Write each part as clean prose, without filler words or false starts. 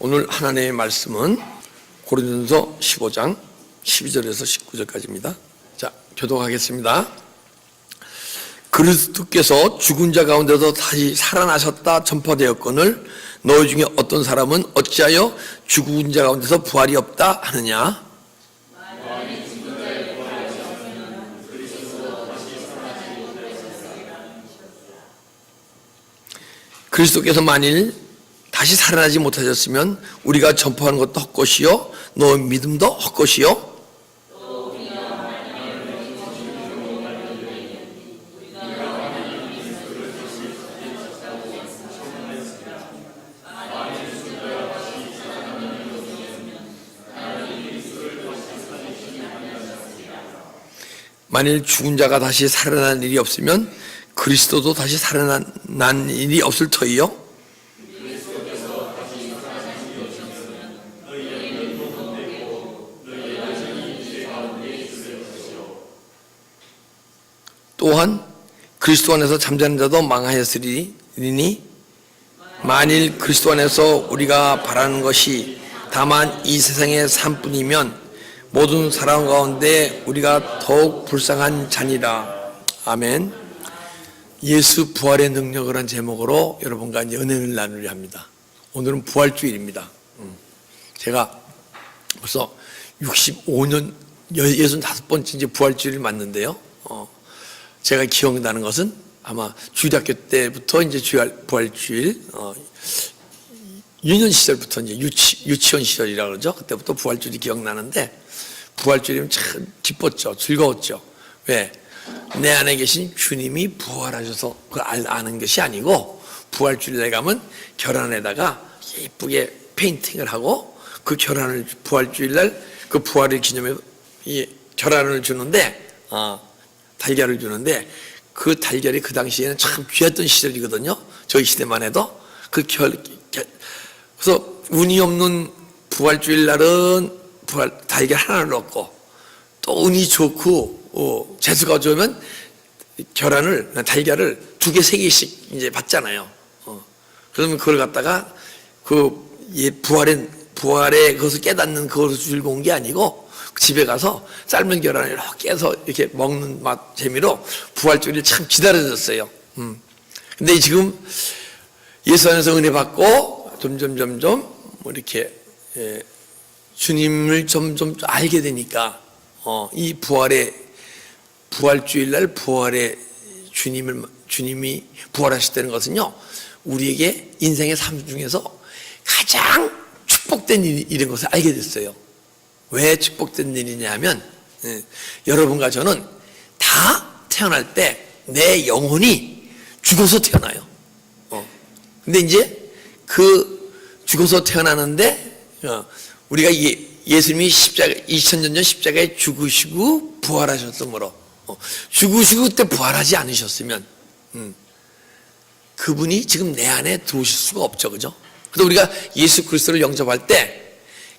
오늘 하나님의 말씀은 고린도전서 15장 12절에서 19절까지입니다. 자, 교독하겠습니다. 그리스도께서 죽은 자 가운데서 다시 살아나셨다 전파되었거늘 너희 중에 어떤 사람은 어찌하여 죽은 자 가운데서 부활이 없다 하느냐? 그리스도께서 만일 다시 살아나지 못하셨으면 우리가 전파하는 것도 헛것이요 너희 믿음도 헛것이요 만일 죽은 자가 다시 살아난 일이 없으면 그리스도도 다시 살아난 일이 없을 터이요. 또한 그리스도 안에서 잠자는 자도 망하였으리니 만일 그리스도 안에서 우리가 바라는 것이 다만 이 세상의 삶뿐이면 모든 사람 가운데 우리가 더욱 불쌍한 자니라. 아멘. 예수 부활의 능력을 한 제목으로 여러분과 이제 은혜를 나누려 합니다. 오늘은 부활주일입니다. 제가 벌써 65년 65번째 이제 부활주일을 맞는데요. 제가 기억나는 것은 아마 주일학교 때부터 이제 부활주일, 유년 시절부터 이제 유치원 시절이라 그러죠. 그때부터 부활주일이 기억나는데, 부활주일이면 참 기뻤죠. 즐거웠죠. 왜? 내 안에 계신 주님이 부활하셔서 그걸 아는 것이 아니고, 부활주일에 가면 결안에다가 예쁘게 페인팅을 하고, 그 결안을, 부활주일날 그 부활을 기념해서 이 결안을 주는데, 달걀을 주는데, 그 달걀이 그 당시에는 참 귀했던 시절이거든요. 저희 시대만 해도. 그래서 운이 없는 부활주일 날은 달걀 하나를 넣고, 또 운이 좋고, 재수가 좋으면 달걀을 2개, 3개씩 이제 받잖아요. 그러면 그걸 갖다가 부활의 그것을 깨닫는 그것을 즐거운 게 아니고, 집에 가서 삶은 계란을 이렇게 해서 이렇게 먹는 맛 재미로 부활주일을 참 기다려졌어요. 근데 지금 예수 안에서 은혜 받고 점점 이렇게 주님을 점점 알게 되니까 이 부활주일날 부활의 주님이 부활하셨다는 것은요, 우리에게 인생의 삶 중에서 가장 축복된 일인 것을 알게 됐어요. 왜 축복된 일이냐 하면, 여러분과 저는 다 태어날 때 내 영혼이 죽어서 태어나요. 근데 이제 죽어서 태어나는데, 우리가 예수님이 2000년 전 십자가에 죽으시고 부활하셨으므로, 죽으시고 그때 부활하지 않으셨으면, 그분이 지금 내 안에 들어오실 수가 없죠. 그죠? 그래서 우리가 예수 그리스도를 영접할 때,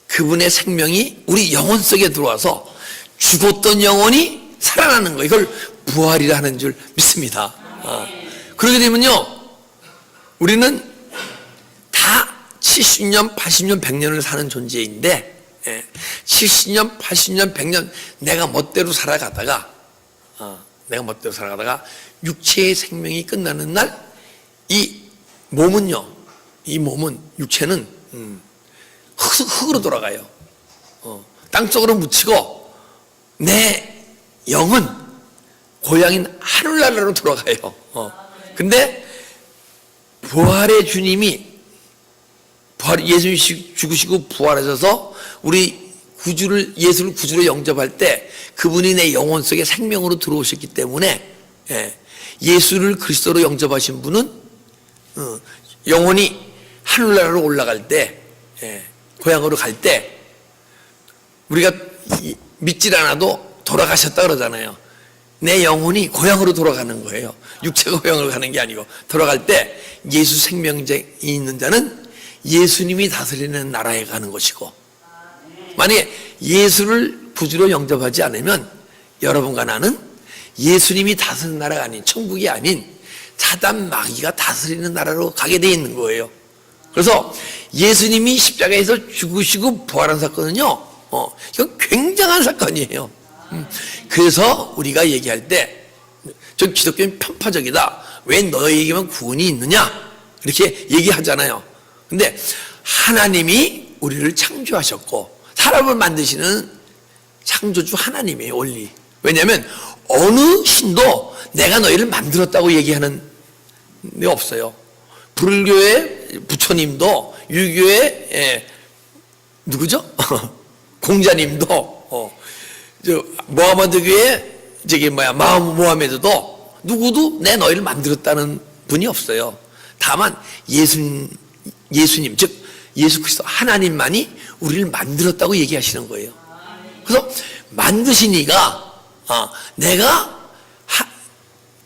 그분의 생명이 우리 영혼 속에 들어와서 죽었던 영혼이 살아나는 거, 이걸 부활이라 하는 줄 믿습니다. 그러게 되면요, 우리는 다 70년, 80년, 100년을 사는 존재인데, 70년, 80년, 100년 내가 멋대로 살아가다가 육체의 생명이 끝나는 날, 이 육체는 흙으로 돌아가요. 땅속으로 묻히고 내 영은 고향인 하늘나라로 돌아가요. 근데 부활의 주님이 예수님이 죽으시고 부활하셔서 우리 예수를 구주로 영접할 때 그분이 내 영혼 속에 생명으로 들어오셨기 때문에, 예수를 그리스도로 영접하신 분은 영혼이 하늘나라로 올라갈 때, 고향으로 갈 때, 우리가 믿질 않아도 돌아가셨다 그러잖아요. 내 영혼이 고향으로 돌아가는 거예요. 육체가 고향으로 가는 게 아니고, 돌아갈 때 예수 생명이 있는 자는 예수님이 다스리는 나라에 가는 것이고, 만약에 예수를 구주로 영접하지 않으면 여러분과 나는 예수님이 다스리는 나라가 아닌, 천국이 아닌 사단 마귀가 다스리는 나라로 가게 돼 있는 거예요. 그래서 예수님이 십자가에서 죽으시고 부활한 사건은요, 이건 굉장한 사건이에요. 그래서 우리가 얘기할 때, 저 기독교는 편파적이다. 왜 너에게만 구원이 있느냐? 이렇게 얘기하잖아요. 근데 하나님이 우리를 창조하셨고, 사람을 만드시는 창조주 하나님이에요, 원리. 왜냐하면 어느 신도 내가 너희를 만들었다고 얘기하는 데 없어요. 불교의 부처님도, 유교의 누구죠? 공자님도, 모하메드교의 모하메드도 누구도 내 너희를 만들었다는 분이 없어요. 다만 예수님, 즉 예수 그리스도 하나님만이 우리를 만들었다고 얘기하시는 거예요. 그래서 만드신 이가 내가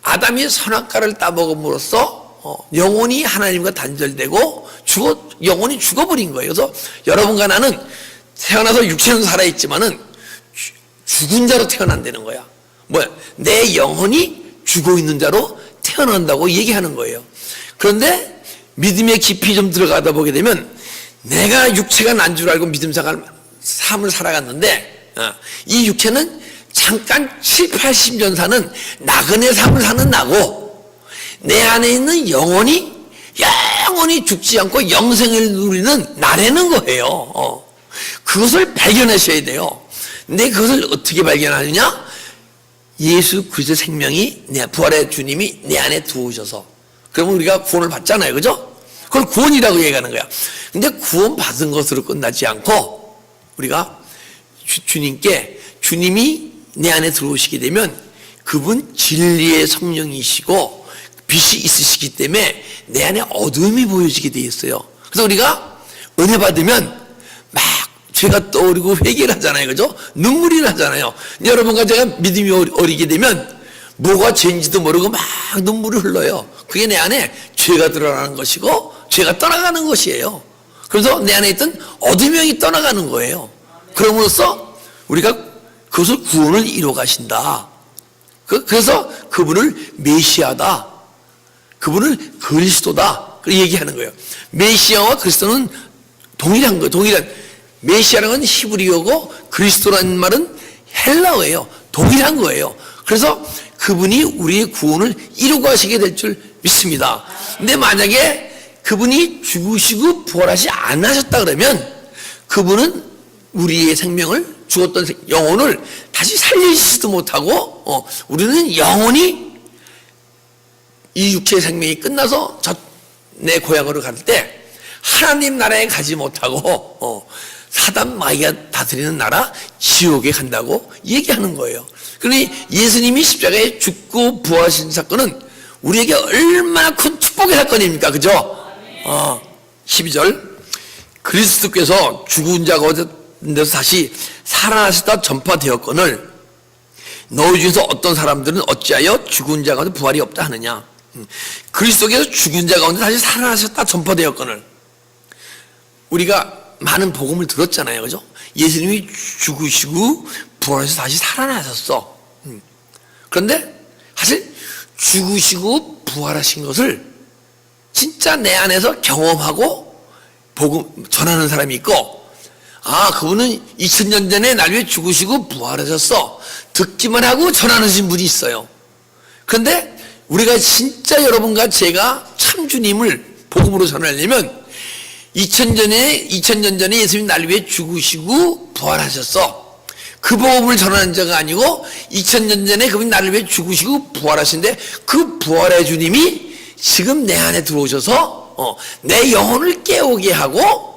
아담이 선악과를 따먹음으로써 영혼이 하나님과 단절되고 영혼이 죽어버린 거예요. 그래서 여러분과 나는 태어나서 육체는 살아있지만은 죽은 자로 태어난다는 거야. 내 영혼이 죽어 있는 자로 태어난다고 얘기하는 거예요. 그런데 믿음의 깊이 좀 들어가다 보게 되면 내가 육체가 난 줄 알고 믿음생활 삶을 살아갔는데 이 육체는 잠깐 7, 80년 사는 나그네 삶을 사는 나고 내 안에 있는 영혼이 죽지 않고 영생을 누리는 나라는 거예요. 그것을 발견하셔야 돼요. 근데 그것을 어떻게 발견하느냐? 예수 그리스도의 생명이 부활의 주님이 내 안에 들어오셔서, 그러면 우리가 구원을 받잖아요, 그죠? 그걸 구원이라고 얘기하는 거야. 근데 구원 받은 것으로 끝나지 않고 우리가 주님이 내 안에 들어오시게 되면 그분 진리의 성령이시고 빛이 있으시기 때문에 내 안에 어둠이 보여지게 돼 있어요. 그래서 우리가 은혜 받으면 막 죄가 떠오르고 회개를 하잖아요, 그죠? 눈물이 나잖아요. 여러분과 제가 믿음이 어리게 되면 뭐가 죄인지도 모르고 막 눈물이 흘러요. 그게 내 안에 죄가 드러나는 것이고 죄가 떠나가는 것이에요. 그래서 내 안에 있던 어둠의 영이 떠나가는 거예요. 그럼으로써 우리가 그것을 구원을 이루어 가신다. 그래서 그분을 메시아다, 그분을 그리스도다, 얘기하는 거예요. 메시아와 그리스도는 동일한 거예요. 메시아라는 건 히브리어고 그리스도라는 말은 헬라어예요. 동일한 거예요. 그래서 그분이 우리의 구원을 이루고 하시게 될 줄 믿습니다. 근데 만약에 그분이 죽으시고 부활하지 않으셨다 그러면 그분은 우리의 생명을, 죽었던 영혼을 다시 살리시지도 못하고 우리는 영원히 이 육체의 생명이 끝나서 내 고향으로 갈 때 하나님 나라에 가지 못하고 사단 마귀가 다스리는 나라 지옥에 간다고 얘기하는 거예요. 그러니 예수님이 십자가에 죽고 부활하신 사건은 우리에게 얼마나 큰 축복의 사건입니까? 그죠? 12절, 그리스도께서 죽은 자가 데서 다시 살아나셨다 전파되었거늘 너희 중에서 어떤 사람들은 어찌하여 죽은 자 가운데 부활이 없다 하느냐. 그리스도께서 죽은 자 가운데 다시 살아나셨다 전파되었거늘, 우리가 많은 복음을 들었잖아요, 그죠? 예수님이 죽으시고 부활해서 다시 살아나셨어. 그런데 사실 죽으시고 부활하신 것을 진짜 내 안에서 경험하고 복음 전하는 사람이 있고, 그분은 2000년 전에 날 위해 죽으시고 부활하셨어, 듣기만 하고 전하는 분이 있어요. 그런데 우리가 진짜 여러분과 제가 참 주님을 복음으로 전하려면 2000년 전에 예수님 날 위해 죽으시고 부활하셨어, 그 복음을 전하는 자가 아니고 2000년 전에 그분이 나를 위해 죽으시고 부활하신데 그 부활의 주님이 지금 내 안에 들어오셔서 내 영혼을 깨우게 하고,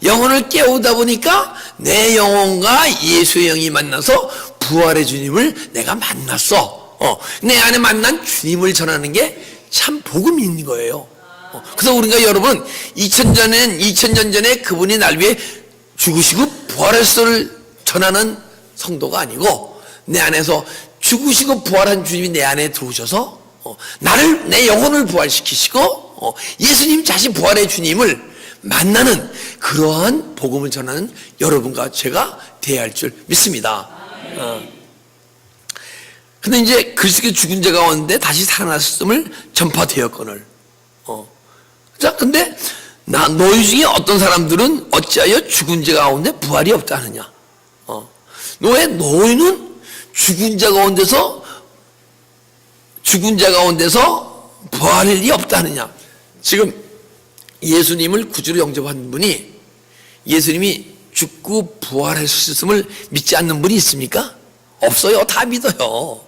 영혼을 깨우다 보니까 내 영혼과 예수의 영이 만나서 부활의 주님을 내가 만났어. 내 안에 만난 주님을 전하는 게 참 복음인 거예요. 그래서 우리가 여러분 2000년 전에 그분이 날 위해 죽으시고 부활했어를 전하는 성도가 아니고, 내 안에서 죽으시고 부활한 주님이 내 안에 들어오셔서 내 영혼을 부활시키시고 예수님 자신 부활의 주님을 만나는 그러한 복음을 전하는 여러분과 제가 되어야 할 줄 믿습니다. 근데 이제 그리스도의 죽은 자 가운데 다시 살아났음을 전파되었거늘. 자, 근데 나 너희 중에 어떤 사람들은 어찌하여 죽은 자 가운데 부활이 없다 하느냐. 왜 너희는 죽은 자 가운데서 부활이 없다 하느냐. 지금 예수님을 구주로 영접한 분이 예수님이 죽고 부활하셨음을 믿지 않는 분이 있습니까? 없어요. 다 믿어요.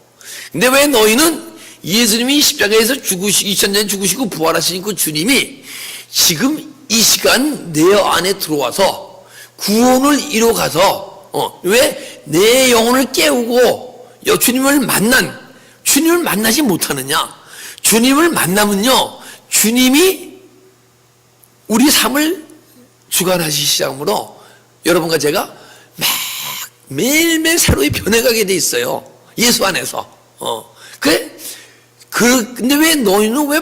근데 왜 너희는 예수님이 십자가에서 2000년 죽으시고 부활하신 그 주님이 지금 이 시간 내 안에 들어와서 구원을 이뤄가서 왜 내 영혼을 깨우고 주님을 만나지 못하느냐? 주님을 만나면요, 주님이 우리 삶을 주관하시기 시작하므로 여러분과 제가 매일매일 새로이 변해가게 돼 있어요. 예수 안에서. 근데 왜 너희는 왜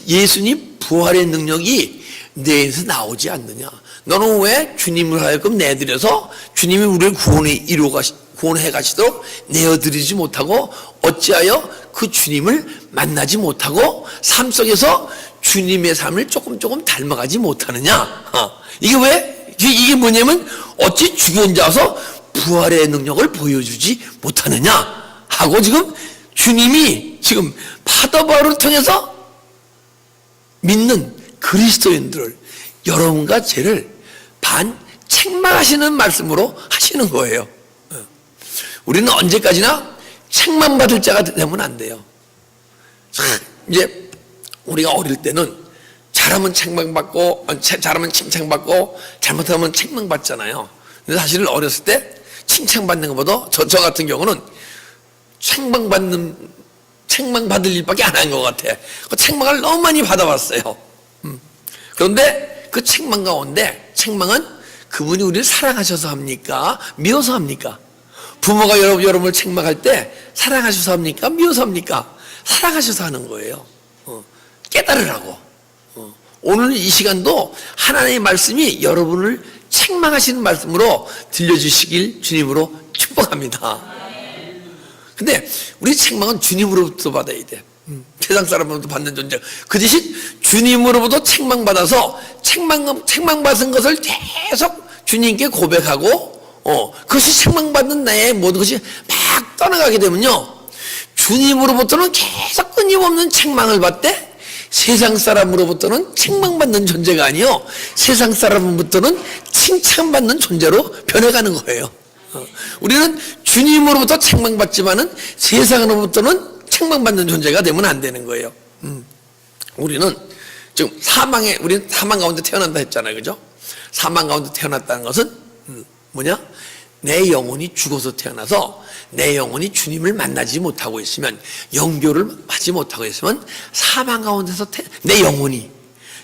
예수님 부활의 능력이 내에서 나오지 않느냐? 너는 왜 주님을 하여금 내드려서 주님이 우리를 구원해 가시도록 내어드리지 못하고 어찌하여 그 주님을 만나지 못하고 삶 속에서 주님의 삶을 조금 닮아가지 못하느냐? 이게 뭐냐면 어찌 죽은 자서 부활의 능력을 보여주지 못하느냐 하고 지금 주님이 지금 파더바를 통해서 믿는 그리스도인들을 여러분과 죄를 책망하시는 말씀으로 하시는 거예요. 우리는 언제까지나 책망받을 자가 되면 안 돼요. 이제 우리가 어릴 때는 잘하면 책망받고 잘하면 칭찬받고 잘못하면 책망받잖아요. 근데 사실 어렸을 때 칭찬받는 것보다 저 같은 경우는 책망받을 일밖에 안 한 것 같아. 그 책망을 너무 많이 받아봤어요. 그런데 그 책망 가운데 책망은 그분이 우리를 사랑하셔서 합니까? 미워서 합니까? 부모가 여러분을 책망할 때 사랑하셔서 합니까? 미워서 합니까? 사랑하셔서 하는 거예요. 깨달으라고. 오늘 이 시간도 하나님의 말씀이 여러분을 책망하시는 말씀으로 들려주시길 주님으로 축복합니다. 근데 우리 책망은 주님으로부터 받아야 돼. 세상 사람으로부터 받는 존재. 그 대신 주님으로부터 책망받아서 책망받은 것을 계속 주님께 고백하고 그것이 책망받는 나의 모든 것이 막 떠나가게 되면요, 주님으로부터는 계속 끊임없는 책망을 받되 세상 사람으로부터는 책망받는 존재가 아니요, 세상 사람으로부터는 칭찬받는 존재로 변해가는 거예요. 우리는 주님으로부터 책망받지만은 세상으로부터는 책망받는 존재가 되면 안 되는 거예요. 우리는 지금 우리는 사망 가운데 태어난다 했잖아요. 그죠? 사망 가운데 태어났다는 것은 뭐냐? 내 영혼이 죽어서 태어나서 내 영혼이 주님을 만나지 못하고 있으면, 영교를 하지 못하고 있으면 사망 가운데서 내 영혼이,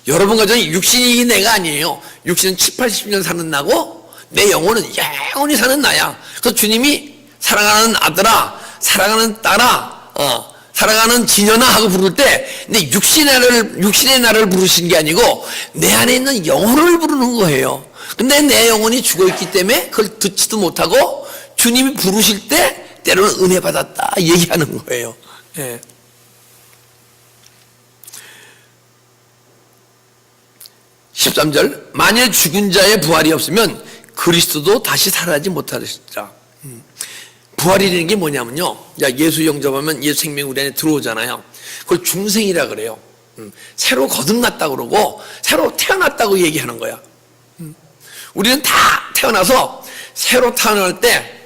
여러분과 저는 육신이 내가 아니에요. 육신은 70-80년 사는 나고 내 영혼은 영원히 사는 나야. 그래서 주님이 사랑하는 아들아, 사랑하는 딸아, 사랑하는 지녀나 하고 부를 때 내 육신의 나를 부르신 게 아니고 내 안에 있는 영혼을 부르는 거예요. 근데 내 영혼이 죽어있기 때문에 그걸 듣지도 못하고 주님이 부르실 때 때로는 은혜 받았다 얘기하는 거예요. 예. 13절, 만일 죽은 자의 부활이 없으면 그리스도도 다시 살아나지 못하리라. 부활이라는 게 뭐냐면요, 예수 영접하면 예수 생명이 우리 안에 들어오잖아요. 그걸 중생이라 그래요. 새로 거듭났다고 그러고 새로 태어났다고 얘기하는 거야. 우리는 다 태어나서 새로 태어날 때,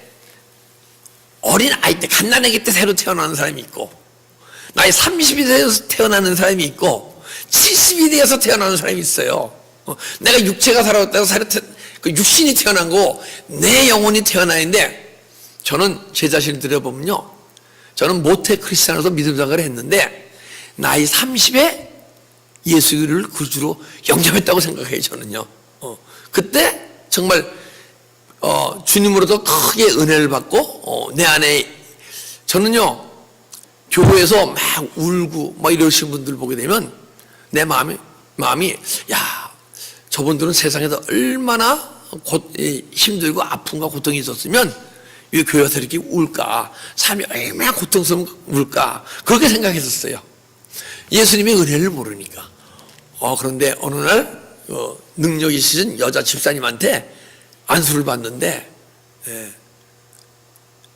어린 아이 때, 갓난아기 때 새로 태어나는 사람이 있고, 나이 30이 되어서 태어나는 사람이 있고, 70이 되어서 태어나는 사람이 있어요. 내가 육체가 살아왔다고 그 육신이 태어난 거, 내 영혼이 태어나는데, 저는 제 자신을 들여보면요, 저는 모태 크리스찬으로서 믿음 생활을 했는데 나이 30에 예수를 구주로 영접했다고 생각해요. 저는요. 그때 정말 주님으로도 크게 은혜를 받고 내 안에, 저는요 교회에서 막 울고 막 이러시는 분들 보게 되면 내 마음이 야, 저분들은 세상에서 얼마나 힘들고 아픔과 고통이 있었으면 왜 교회 와서 이렇게 울까? 삶이 얼마나 고통스러운 울까? 그렇게 생각했었어요. 예수님의 은혜를 모르니까. 그런데 어느 날 능력 있으신 여자 집사님한테 안수를 받는데,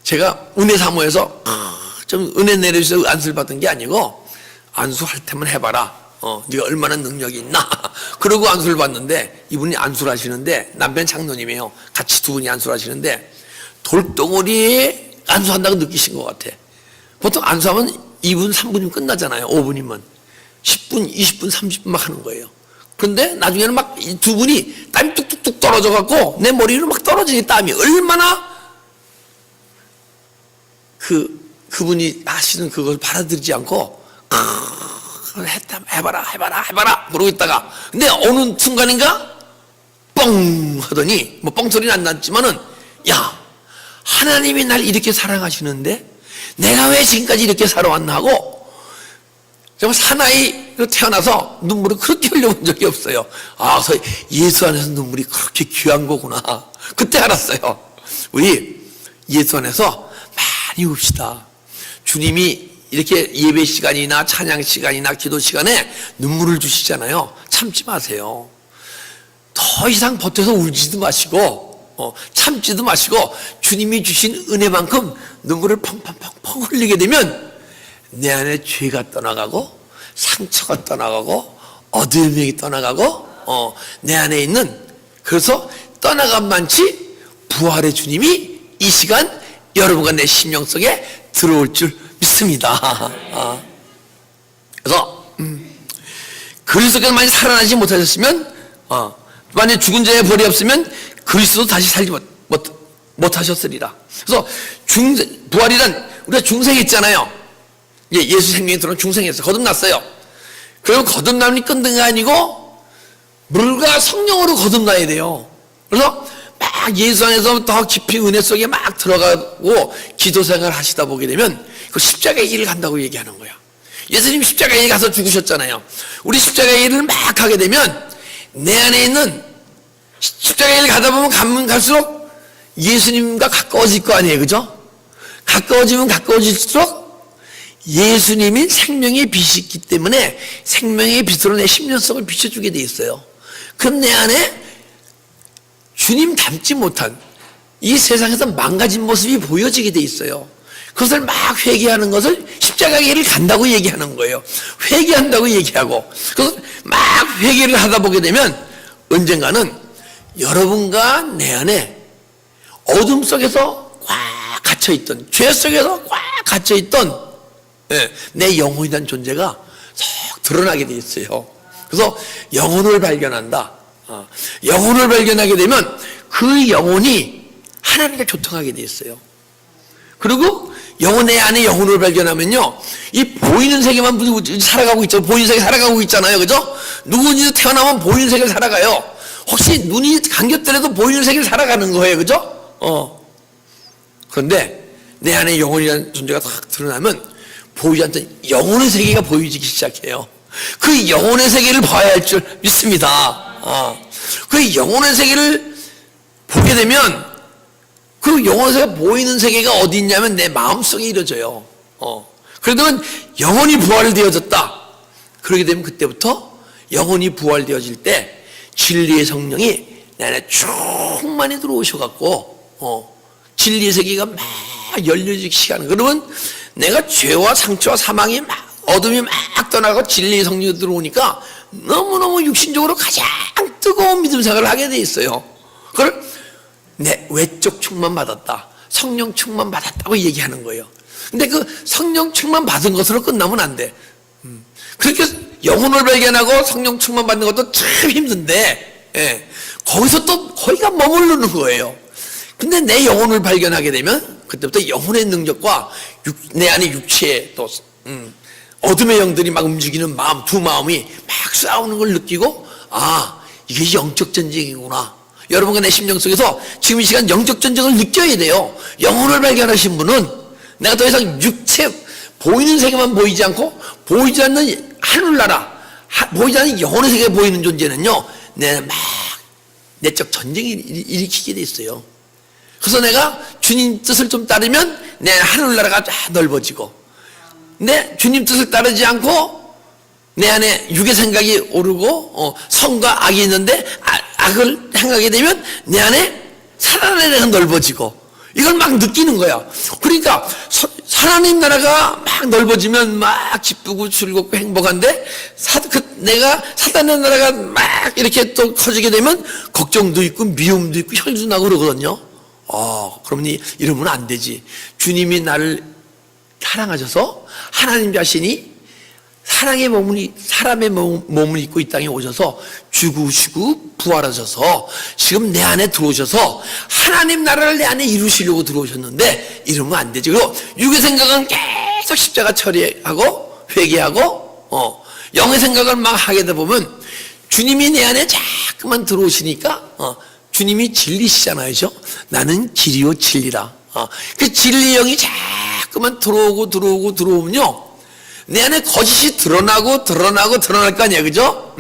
제가 은혜 사모해서 좀 은혜 내려주셔서 안수를 받은 게 아니고, 안수할 테면 해봐라. 네가 얼마나 능력이 있나. 그러고 안수를 받는데, 이분이 안수를 하시는데, 남편 장로님이에요. 같이 두 분이 안수를 하시는데, 돌덩어리에 안수한다고 느끼신 것 같아. 보통 안수하면 2분, 3분이면 끝나잖아요. 5분이면. 10분, 20분, 30분 막 하는 거예요. 그런데 나중에는 막 이 두 분이 땀이 뚝뚝뚝 떨어져갖고 내 머리 위로 막 떨어지니 땀이 얼마나 그분이 하시는 그걸 받아들이지 않고 해봐라 그러고 있다가 근데 어느 순간인가 뻥 하더니 뭐 뻥소리는 안 났지만은 야 하나님이 날 이렇게 사랑하시는데 내가 왜 지금까지 이렇게 살아왔나 하고 정말 사나이로 태어나서 눈물을 그렇게 흘려본 적이 없어요. 아, 그래서 예수 안에서 눈물이 그렇게 귀한 거구나. 그때 알았어요. 우리 예수 안에서 많이 웁시다. 주님이 이렇게 예배 시간이나 찬양 시간이나 기도 시간에 눈물을 주시잖아요. 참지 마세요. 더 이상 버텨서 울지도 마시고 참지도 마시고 주님이 주신 은혜만큼 눈물을 펑펑펑펑 흘리게 되면 내 안에 죄가 떠나가고 상처가 떠나가고 어둠이 떠나가고 내 안에 있는 그래서 떠나간 많지 부활의 주님이 이 시간 여러분과 내 심령 속에 들어올 줄 믿습니다. 그래서 그리스도께서 만약 살아나지 못하셨으면 만약 죽은 자의 벌이 없으면 그리스도 다시 살지 못하셨으리라. 그래서 부활이란 우리가 중생했잖아요. 예수 생명이 들어온 중생했어요. 거듭났어요. 그리고 거듭남이 끝난 게 아니고 물과 성령으로 거듭나야 돼요. 그래서 막 예수 안에서 더 깊이 은혜 속에 막 들어가고 기도 생활을 하시다 보게 되면 그 십자가의 길을 간다고 얘기하는 거야. 예수님 십자가의 길 가서 죽으셨잖아요. 우리 십자가의 길을 막 가게 되면 내 안에 있는 십자가의 길을 가다 보면 가면 갈수록 예수님과 가까워질 거 아니에요. 그죠? 가까워지면 가까워질수록 예수님이 생명의 빛이 있기 때문에 생명의 빛으로 내 심령속을 비춰주게 돼 있어요. 그럼 내 안에 주님 닮지 못한 이 세상에서 망가진 모습이 보여지게 돼 있어요. 그것을 막 회개하는 것을 십자가의 길을 간다고 얘기하는 거예요. 회개한다고 얘기하고 그래서 막 회개를 하다 보게 되면 언젠가는 여러분과 내 안에 어둠 속에서 꽉 갇혀있던 죄 속에서 꽉 갇혀있던 내 영혼이라는 존재가 쏙 드러나게 돼 있어요. 그래서 영혼을 발견한다. 영혼을 발견하게 되면 그 영혼이 하나님과 교통하게 돼 있어요. 그리고 영혼의 안에 영혼을 발견하면요, 이 보이는 세계만 살아가고 있죠. 보이는 세계 살아가고 있잖아요, 그죠? 누구든지 태어나면 보이는 세계를 살아가요. 혹시 눈이 감겼더라도 보이는 세계를 살아가는 거예요, 그죠? 그런데 내 안에 영혼이라는 존재가 딱 드러나면 보이지 않던 영혼의 세계가 보이기 시작해요. 그 영혼의 세계를 봐야 할 줄 믿습니다. 그 영혼의 세계를 보게 되면 그 영혼의 세계가 보이는 세계가 어디 있냐면 내 마음속에 이루어져요. 그러면 영혼이 부활되어졌다. 그러게 되면 그때부터 영혼이 부활되어질 때 진리의 성령이 내 안에 충만히 들어오셔갖고 진리의 세계가 막 열려지기 시작하는. 그러면 내가 죄와 상처와 사망이 막 어둠이 막 떠나고 진리의 성령이 들어오니까 너무너무 육신적으로 가장 뜨거운 믿음 생활을 하게 돼 있어요. 그걸 내 외적 충만 받았다, 성령 충만 받았다고 얘기하는 거예요. 근데 그 성령 충만 받은 것으로 끝나면 안 돼. 그렇게 영혼을 발견하고 성령 충만 받는 것도 참 힘든데 거기서 또 거기가 머무르는 거예요. 근데 내 영혼을 발견하게 되면 그때부터 영혼의 능력과 내 안에 육체의 또 어둠의 영들이 막 움직이는 마음, 두 마음이 막 싸우는 걸 느끼고 이게 영적 전쟁이구나. 여러분과 내 심령 속에서 지금 이 시간 영적 전쟁을 느껴야 돼요. 영혼을 발견하신 분은 내가 더 이상 육체 보이는 세계만 보이지 않고 보이지 않는 하늘나라, 보이지 않는 영혼의 세계에 보이는 존재는요, 내 막 내적 전쟁을 일으키게 돼 있어요. 그래서 내가 주님 뜻을 좀 따르면 내 하늘나라가 쫙 넓어지고, 근데 주님 뜻을 따르지 않고 내 안에 육의 생각이 오르고 선과 악이 있는데 악을 행하게 되면 내 안에 하나님의 나라가 넓어지고 이걸 막 느끼는 거야. 그러니까 하나님 나라가 막 넓어지면 막 기쁘고 즐겁고 행복한데 내가 사단의 나라가 막 이렇게 또 커지게 되면 걱정도 있고 미움도 있고 혈도 나고 그러거든요. 그러면 이러면 안 되지. 주님이 나를 사랑하셔서 하나님 자신이 사랑의 사람의 몸을 입고 이 땅에 오셔서 죽으시고 부활하셔서 지금 내 안에 들어오셔서 하나님 나라를 내 안에 이루시려고 들어오셨는데 이러면 안 되지. 그리고 육의 생각은 계속 십자가 처리하고 회개하고 영의 생각을 막 하게 되다 보면 주님이 내 안에 자꾸만 들어오시니까 주님이 진리시잖아요. 나는 길이요 진리라. 그 진리의 영이 자꾸만 들어오면요 내 안에 거짓이 드러날 거 아니야, 그죠?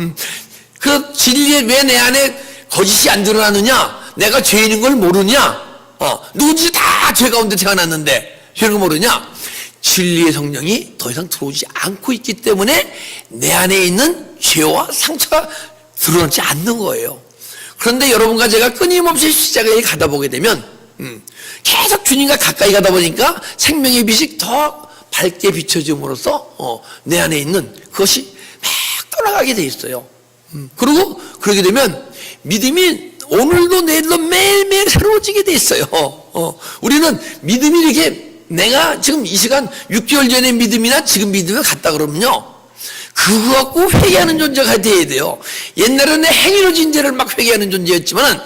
그 진리에 왜 내 안에 거짓이 안 드러나느냐? 내가 죄인인 걸 모르냐? 누구든지 다 죄 가운데 태어났는데 죄를 모르냐? 진리의 성령이 더 이상 들어오지 않고 있기 때문에 내 안에 있는 죄와 상처가 드러나지 않는 거예요. 그런데 여러분과 제가 끊임없이 십자가에 가다 보게 되면 계속 주님과 가까이 가다 보니까 생명의 빛이 더 밝게 비춰짐으로써 내 안에 있는 그것이 막 떠나가게 돼 있어요. 그리고 그러게 되면 믿음이 오늘도 내일도 매일매일 새로워지게 돼 있어요. 우리는 믿음이 이렇게 내가 지금 이 시간 6개월 전의 믿음이나 지금 믿음이 같다 그러면요 그거 갖고 회개하는 존재가 돼야 돼요. 옛날에는 행위로 진 죄를 막 회개하는 존재였지만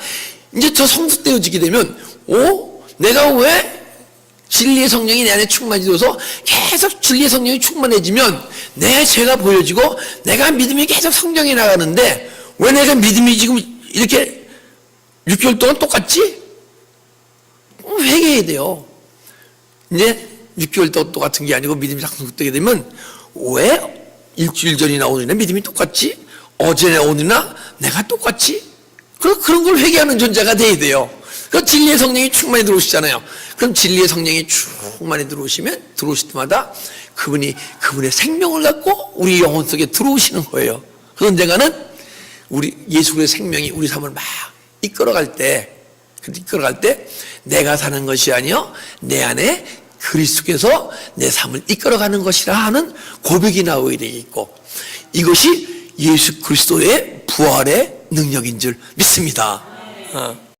이제 저 성숙되어지게 되면 내가 왜 진리의 성령이 내 안에 충만해져서 계속 진리의 성령이 충만해지면 내 죄가 보여지고 내가 믿음이 계속 성장해 나가는데 왜 내가 믿음이 지금 이렇게 6개월 동안 똑같지? 회개해야 돼요. 이제 6개월 동안 똑같은 게 아니고 믿음이 상승되게 되면 왜 일주일 전이나 오늘이나 믿음이 똑같지? 어제나 오늘이나 내가 똑같지? 그런 걸 회개하는 존재가 돼야 돼요. 그 진리의 성령이 충만히 들어오시잖아요. 그럼 진리의 성령이 충만히 들어오실 때마다 그분의 생명을 갖고 우리 영혼 속에 들어오시는 거예요. 그 언젠가는 우리 예수의 생명이 우리 삶을 막 이끌어갈 때 내가 사는 것이 아니요 내 안에 그리스도께서 내 삶을 이끌어가는 것이라 하는 고백이 나오게 되겠고 이것이 예수 그리스도의 부활의 능력인 줄 믿습니다.